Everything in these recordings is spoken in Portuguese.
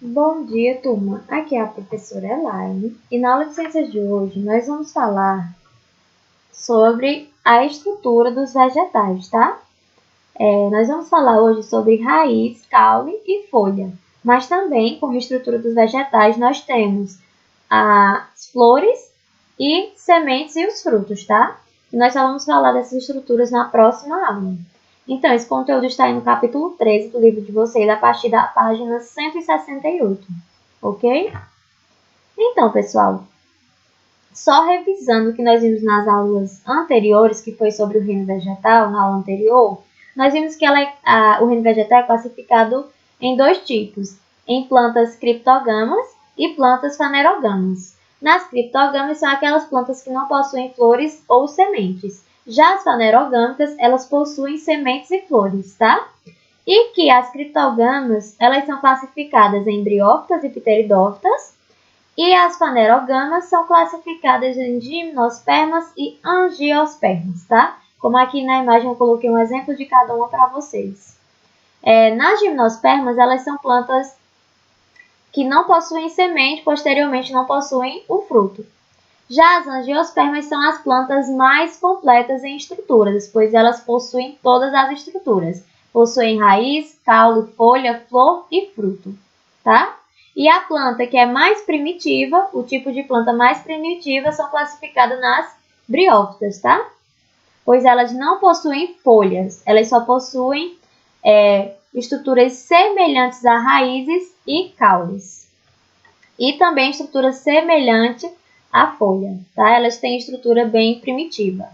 Bom dia, turma. Aqui é a professora Elaine e na aula de ciências de hoje nós vamos falar sobre a estrutura dos vegetais, tá? Nós vamos falar hoje sobre raiz, caule e folha, mas também como estrutura dos vegetais nós temos as flores e sementes e os frutos, tá? E nós só vamos falar dessas estruturas na próxima aula. Então, esse conteúdo está aí no capítulo 13 do livro de vocês, a partir da página 168, ok? Então, pessoal, só revisando o que nós vimos nas aulas anteriores, que foi sobre o reino vegetal, na aula anterior, nós vimos que o reino vegetal é classificado em dois tipos, em plantas criptógamas e plantas fanerógamas. Nas criptógamas são aquelas plantas que não possuem flores ou sementes. Já as fanerogâmicas, elas possuem sementes e flores, tá? E que as criptógamas, elas são classificadas em briófitas e pteridófitas, e as fanerogamas são classificadas em gimnospermas e angiospermas, tá? Como aqui na imagem eu coloquei um exemplo de cada uma para vocês. Nas gimnospermas, elas são plantas que não possuem semente, posteriormente não possuem o fruto. Já as angiospermas são as plantas mais completas em estruturas, pois elas possuem todas as estruturas. Possuem raiz, caule, folha, flor e fruto, tá? E a planta que é mais primitiva, o tipo de planta mais primitiva, são classificadas nas briófitas, tá? Pois elas não possuem folhas, elas só possuem estruturas semelhantes a raízes e caules. E também estrutura semelhante à folha, tá? Elas têm estrutura bem primitiva.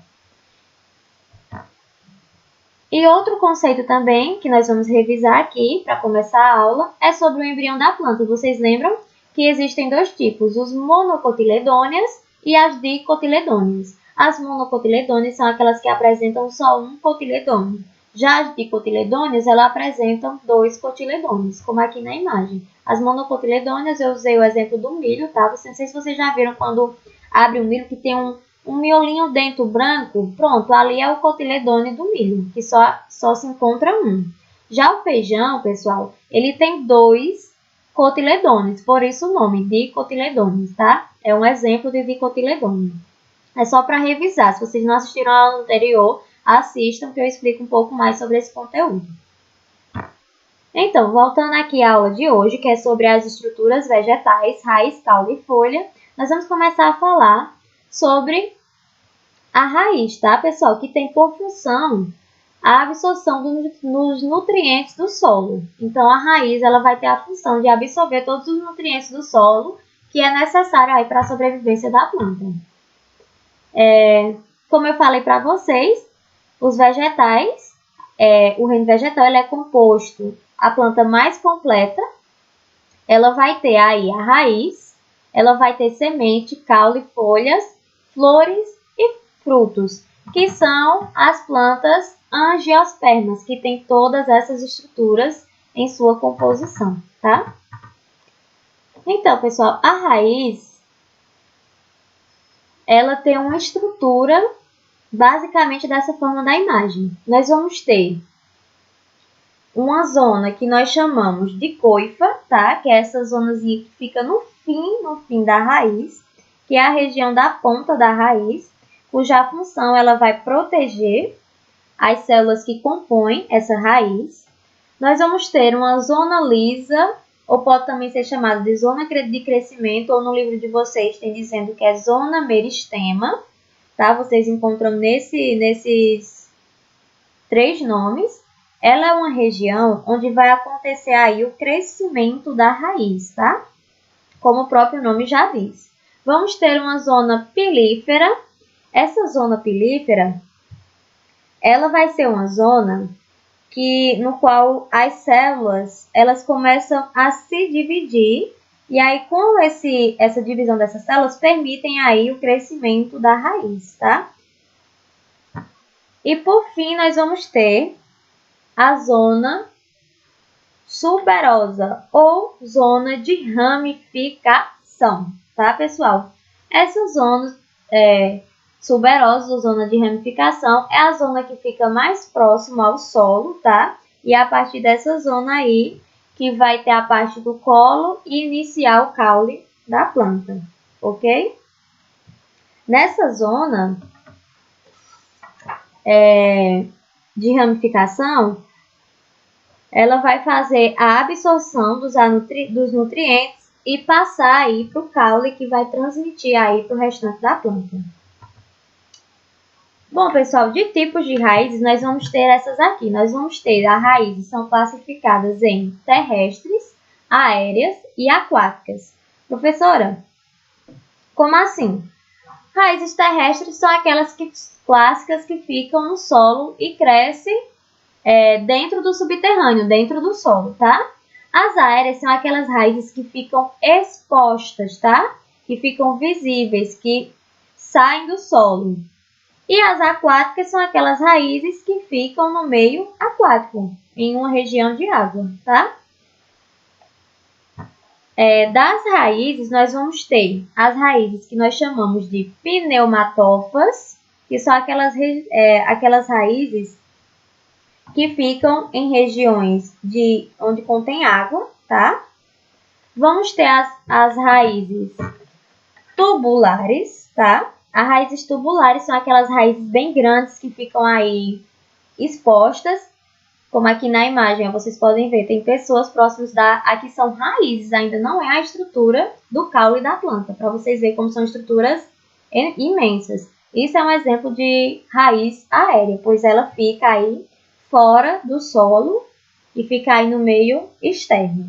E outro conceito também, que nós vamos revisar aqui para começar a aula, é sobre o embrião da planta. Vocês lembram que existem dois tipos, os monocotiledôneas e as dicotiledôneas. As monocotiledôneas são aquelas que apresentam só um cotiledôneo. Já as dicotiledôneas, elas apresentam dois cotiledôneos, como aqui na imagem. As monocotiledôneas, eu usei o exemplo do milho, tá? Não sei se vocês já viram quando abre um milho que tem um miolinho dentro branco, pronto, ali é o cotiledôneo do milho, que só se encontra um. Já o feijão, pessoal, ele tem dois cotiledôneos, por isso o nome, dicotiledôneos, tá? É um exemplo de dicotiledôneo. É só para revisar, se vocês não assistiram a aula anterior, assistam que eu explico um pouco mais sobre esse conteúdo. Então, voltando aqui à aula de hoje, que é sobre as estruturas vegetais, raiz, caule e folha, nós vamos começar a falar sobre a raiz, tá, pessoal? Que tem por função a absorção dos nutrientes do solo. Então, a raiz ela vai ter a função de absorver todos os nutrientes do solo que é necessário aí para a sobrevivência da planta. Como eu falei para vocês, os vegetais, o reino vegetal ele é composto, a planta mais completa, ela vai ter aí a raiz, ela vai ter semente, caule, folhas, flores e frutos, que são as plantas angiospermas, que tem todas essas estruturas em sua composição, tá? Então, pessoal, a raiz, ela tem uma estrutura basicamente dessa forma da imagem. Nós vamos ter uma zona que nós chamamos de coifa, tá? Que é essa zonazinha que fica no fim da raiz, que é a região da ponta da raiz, cuja função ela vai proteger as células que compõem essa raiz. Nós vamos ter uma zona lisa, ou pode também ser chamada de zona de crescimento, ou no livro de vocês tem dizendo que é zona meristema, tá? Vocês encontram nesses três nomes. Ela é uma região onde vai acontecer aí o crescimento da raiz, tá? Como o próprio nome já diz. Vamos ter uma zona pilífera. Essa zona pilífera, ela vai ser uma zona no qual as células elas começam a se dividir e aí com essa divisão dessas células permitem aí o crescimento da raiz, tá? E por fim nós vamos ter a zona suberosa ou zona de ramificação, tá, pessoal? Essa zona suberosa ou zona de ramificação é a zona que fica mais próxima ao solo, tá? E a partir dessa zona aí que vai ter a parte do colo e iniciar o caule da planta, ok? Nessa zona de ramificação, ela vai fazer a absorção dos nutrientes e passar aí para o caule, que vai transmitir aí para o restante da planta. Bom, pessoal, de tipos de raízes, nós vamos ter essas aqui. Nós vamos ter as raízes, são classificadas em terrestres, aéreas e aquáticas. Professora, como assim? Raízes terrestres são aquelas clássicas que ficam no solo e crescem dentro do subterrâneo, dentro do solo, tá? As aéreas são aquelas raízes que ficam expostas, tá? Que ficam visíveis, que saem do solo. E as aquáticas são aquelas raízes que ficam no meio aquático, em uma região de água, tá? Das raízes, nós vamos ter as raízes que nós chamamos de pneumatófas, que são aquelas raízes que ficam em regiões onde contém água, tá? Vamos ter as raízes tubulares, tá? As raízes tubulares são aquelas raízes bem grandes que ficam aí expostas, como aqui na imagem vocês podem ver, tem pessoas próximas aqui são raízes, ainda não é a estrutura do caule da planta, para vocês verem como são estruturas imensas. Isso é um exemplo de raiz aérea, pois ela fica aí fora do solo e fica aí no meio externo.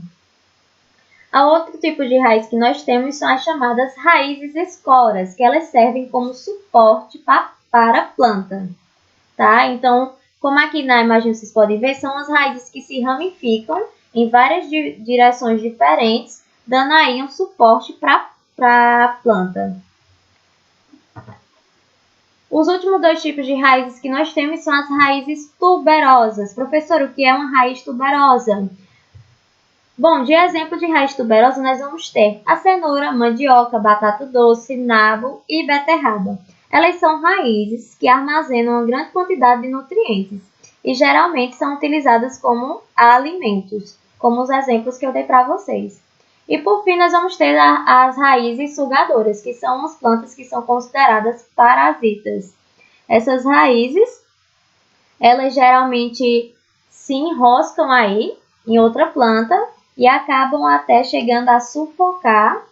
A outro tipo de raiz que nós temos são as chamadas raízes escoras, que elas servem como suporte para a planta, tá? Então, como aqui na imagem vocês podem ver, são as raízes que se ramificam em várias direções diferentes, dando aí um suporte para a planta. Os últimos dois tipos de raízes que nós temos são as raízes tuberosas. Professor, o que é uma raiz tuberosa? Bom, de exemplo de raiz tuberosa, nós vamos ter a cenoura, mandioca, batata doce, nabo e beterraba. Elas são raízes que armazenam uma grande quantidade de nutrientes e geralmente são utilizadas como alimentos, como os exemplos que eu dei para vocês. E por fim, nós vamos ter as raízes sugadoras, que são as plantas que são consideradas parasitas. Essas raízes, elas geralmente se enroscam aí em outra planta e acabam até chegando a sufocar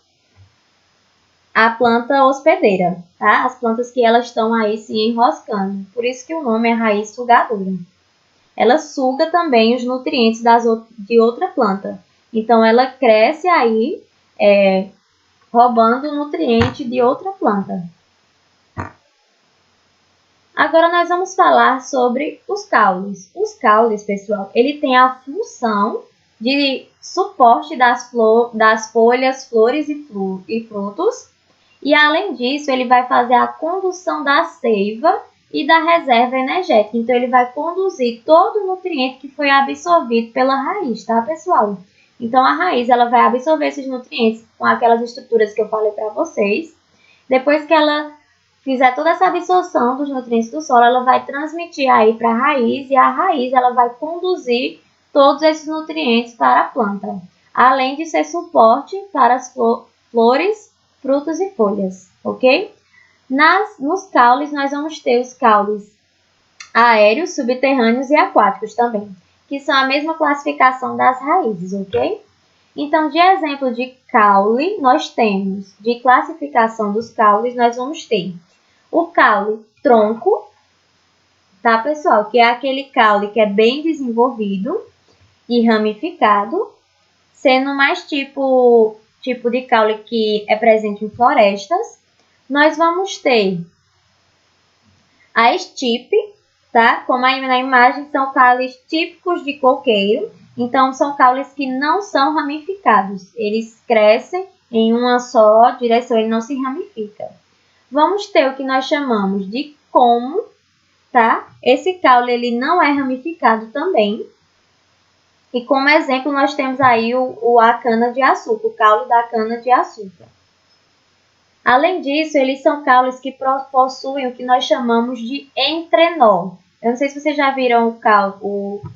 a planta hospedeira, tá? As plantas que elas estão aí se enroscando. Por isso que o nome é raiz sugadora. Ela suga também os nutrientes de outra planta. Então, ela cresce aí roubando o nutriente de outra planta. Agora, nós vamos falar sobre os caules. Os caules, pessoal, ele tem a função de suporte das folhas, flores e frutos. E, além disso, ele vai fazer a condução da seiva e da reserva energética. Então, ele vai conduzir todo o nutriente que foi absorvido pela raiz, tá, pessoal? Então, a raiz ela vai absorver esses nutrientes com aquelas estruturas que eu falei para vocês. Depois que ela fizer toda essa absorção dos nutrientes do solo, ela vai transmitir aí para a raiz e a raiz ela vai conduzir todos esses nutrientes para a planta, além de ser suporte para as flores, frutos e folhas, ok? Nos caules, nós vamos ter os caules aéreos, subterrâneos e aquáticos também, que são a mesma classificação das raízes, ok? Então, de exemplo de caule, nós temos, de classificação dos caules, nós vamos ter o caule tronco, tá, pessoal? Que é aquele caule que é bem desenvolvido e ramificado, sendo mais tipo de caule que é presente em florestas. Nós vamos ter a estipe, tá? Como aí na imagem, são caules típicos de coqueiro. Então, são caules que não são ramificados. Eles crescem em uma só direção, ele não se ramifica. Vamos ter o que nós chamamos de como, tá? Esse caule ele não é ramificado também. E como exemplo, nós temos aí a cana-de-açúcar, o caule da cana-de-açúcar. Além disso, eles são caules que possuem o que nós chamamos de entrenó. Eu não sei se vocês já viram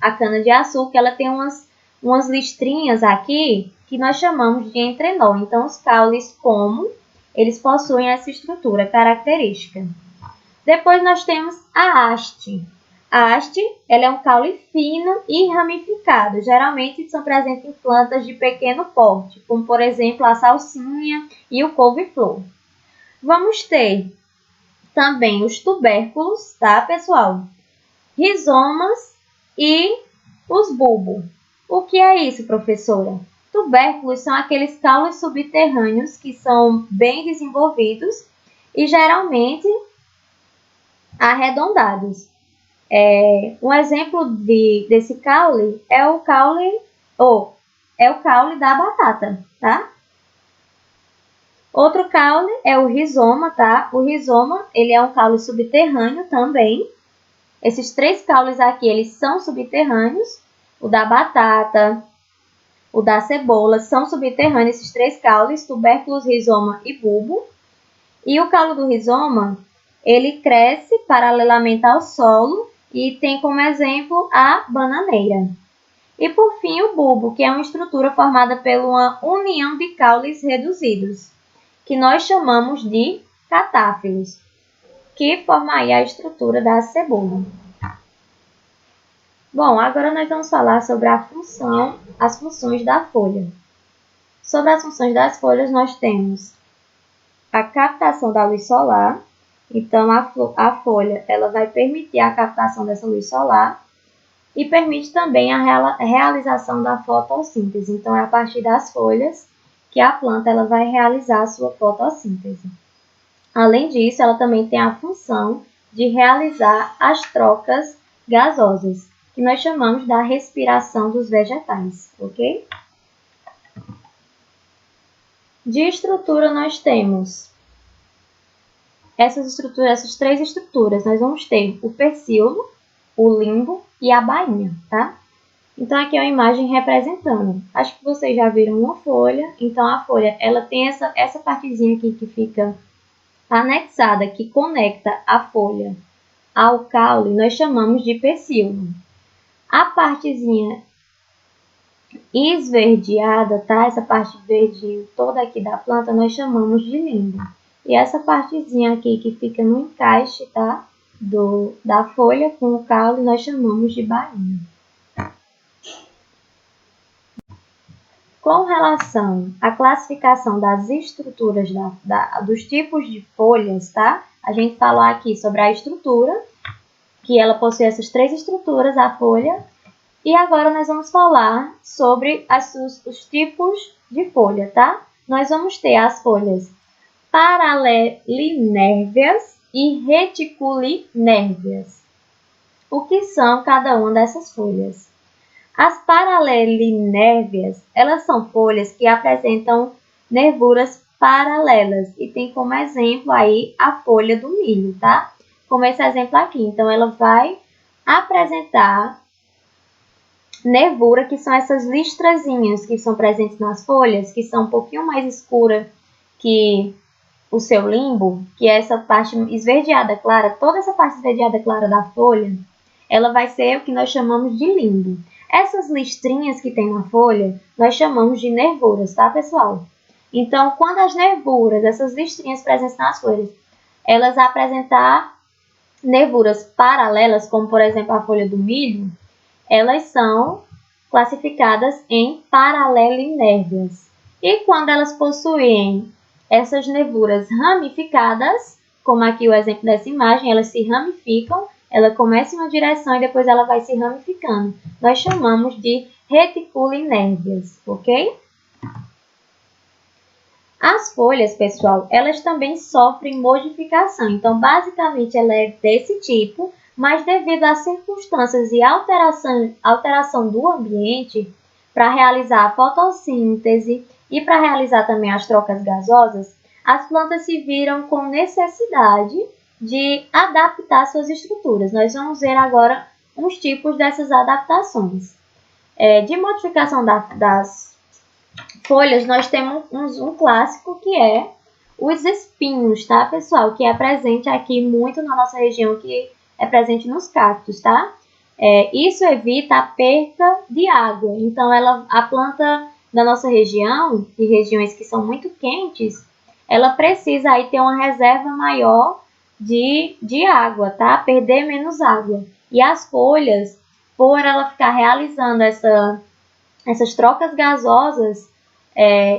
a cana-de-açúcar, ela tem umas umas listrinhas aqui que nós chamamos de entrenó. Então, os caules como eles possuem essa estrutura característica. Depois nós temos a haste. A haste ela é um caule fino e ramificado. Geralmente são presentes em plantas de pequeno porte, como por exemplo a salsinha e o couve-flor. Vamos ter também os tubérculos, tá, pessoal? Rizomas e os bulbos. O que é isso, professora? Tubérculos são aqueles caules subterrâneos que são bem desenvolvidos e geralmente arredondados. Um exemplo desse caule é o caule da batata, tá? Outro caule é o rizoma, tá? O rizoma, ele é um caule subterrâneo também. Esses 3 caules aqui, eles são subterrâneos. O da batata, o da cebola, são subterrâneos esses 3 caules, tubérculos, rizoma e bulbo. E o caule do rizoma, ele cresce paralelamente ao solo e tem como exemplo a bananeira. E por fim o bulbo, que é uma estrutura formada por uma união de caules reduzidos, que nós chamamos de catáfilos, que forma aí a estrutura da cebola. Bom, agora nós vamos falar sobre as funções da folha. Sobre as funções das folhas, nós temos a captação da luz solar. Então, a folha ela vai permitir a captação dessa luz solar e permite também a realização da fotossíntese. Então, é a partir das folhas que a planta ela vai realizar a sua fotossíntese. Além disso, ela também tem a função de realizar as trocas gasosas, que nós chamamos da respiração dos vegetais, ok? De estrutura, nós temos essas 3 estruturas. Nós vamos ter o pecíolo, o limbo e a bainha, tá? Então, aqui é uma imagem representando. Acho que vocês já viram uma folha. Então, a folha, ela tem essa partezinha aqui que fica anexada, que conecta a folha ao caule, nós chamamos de pecíolo. A partezinha esverdeada, tá? Essa parte verde toda aqui da planta, nós chamamos de limbo. E essa partezinha aqui que fica no encaixe, tá? Da folha com o caule, nós chamamos de bainha. Com relação à classificação das estruturas dos tipos de folhas, tá? A gente falou aqui sobre a estrutura, que ela possui essas 3 estruturas, a folha. E agora nós vamos falar sobre os tipos de folha, tá? Nós vamos ter as folhas paralelinérveas e reticulinérveas. O que são cada uma dessas folhas? As paralelinérveas, elas são folhas que apresentam nervuras paralelas e tem como exemplo aí a folha do milho, tá? Como esse exemplo aqui. Então, ela vai apresentar nervura, que são essas listrazinhas que são presentes nas folhas, que são um pouquinho mais escuras que o seu limbo, que é essa parte esverdeada clara, toda essa parte esverdeada clara da folha, ela vai ser o que nós chamamos de limbo. Essas listrinhas que tem na folha, nós chamamos de nervuras, tá, pessoal? Então, quando as nervuras, essas listrinhas presentes nas folhas, elas apresentar nervuras paralelas, como por exemplo a folha do milho, elas são classificadas em paralelinérveas. E quando elas possuem essas nervuras ramificadas, como aqui o exemplo dessa imagem, elas se ramificam, ela começa em uma direção e depois ela vai se ramificando. Nós chamamos de reticulinérveas, ok? As folhas, pessoal, elas também sofrem modificação. Então, basicamente, ela é desse tipo, mas devido às circunstâncias e alteração do ambiente, para realizar a fotossíntese e para realizar também as trocas gasosas, as plantas se viram com necessidade de adaptar suas estruturas. Nós vamos ver agora uns tipos dessas adaptações. De modificação das folhas, nós temos um clássico que é os espinhos, tá, pessoal? Que é presente aqui muito na nossa região, que é presente nos cactos, tá? Isso evita a perca de água. Então, a planta da nossa região, de regiões que são muito quentes, ela precisa aí ter uma reserva maior de água, tá? Perder menos água. E as folhas, por ela ficar realizando essas trocas gasosas,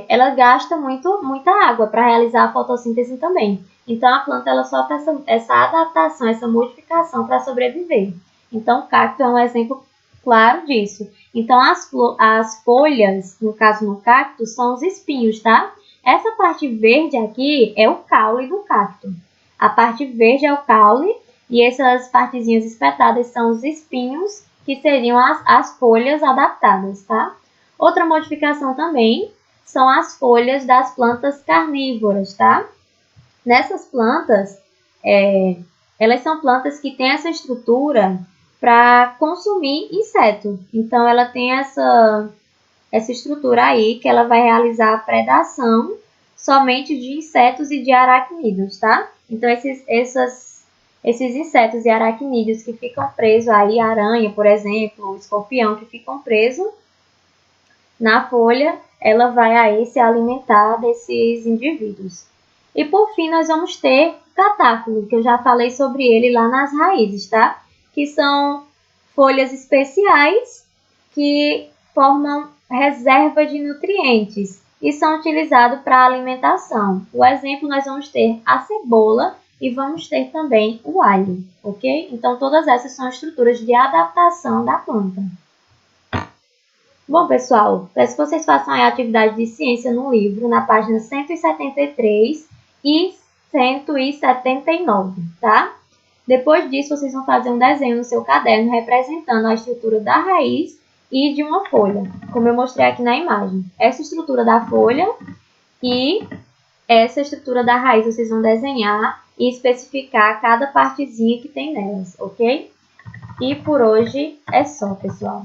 ela gasta muita água para realizar a fotossíntese também. Então, a planta ela sofre essa adaptação, essa modificação para sobreviver. Então, o cacto é um exemplo claro disso. Então, as folhas, no caso no cacto, são os espinhos, tá? Essa parte verde aqui é o caule do cacto. A parte verde é o caule e essas partezinhas espetadas são os espinhos, que seriam as folhas adaptadas, tá? Outra modificação também são as folhas das plantas carnívoras, tá? Nessas plantas, elas são plantas que têm essa estrutura para consumir inseto. Então, ela tem essa estrutura aí que ela vai realizar a predação somente de insetos e de aracnídeos, tá? Então, esses insetos e aracnídeos que ficam presos aí, aranha, por exemplo, escorpião, que ficam presos na folha, ela vai aí se alimentar desses indivíduos. E por fim, nós vamos ter o catárculo, que eu já falei sobre ele lá nas raízes, tá? Que são folhas especiais que formam reserva de nutrientes e são utilizados para alimentação. O exemplo, nós vamos ter a cebola e vamos ter também o alho, ok? Então, todas essas são estruturas de adaptação da planta. Bom, pessoal, peço que vocês façam a atividade de ciência no livro, na página 173 e 179, tá? Depois disso, vocês vão fazer um desenho no seu caderno representando a estrutura da raiz e de uma folha, como eu mostrei aqui na imagem. Essa estrutura da folha e essa estrutura da raiz vocês vão desenhar e especificar cada partezinha que tem nelas, ok? E por hoje é só, pessoal.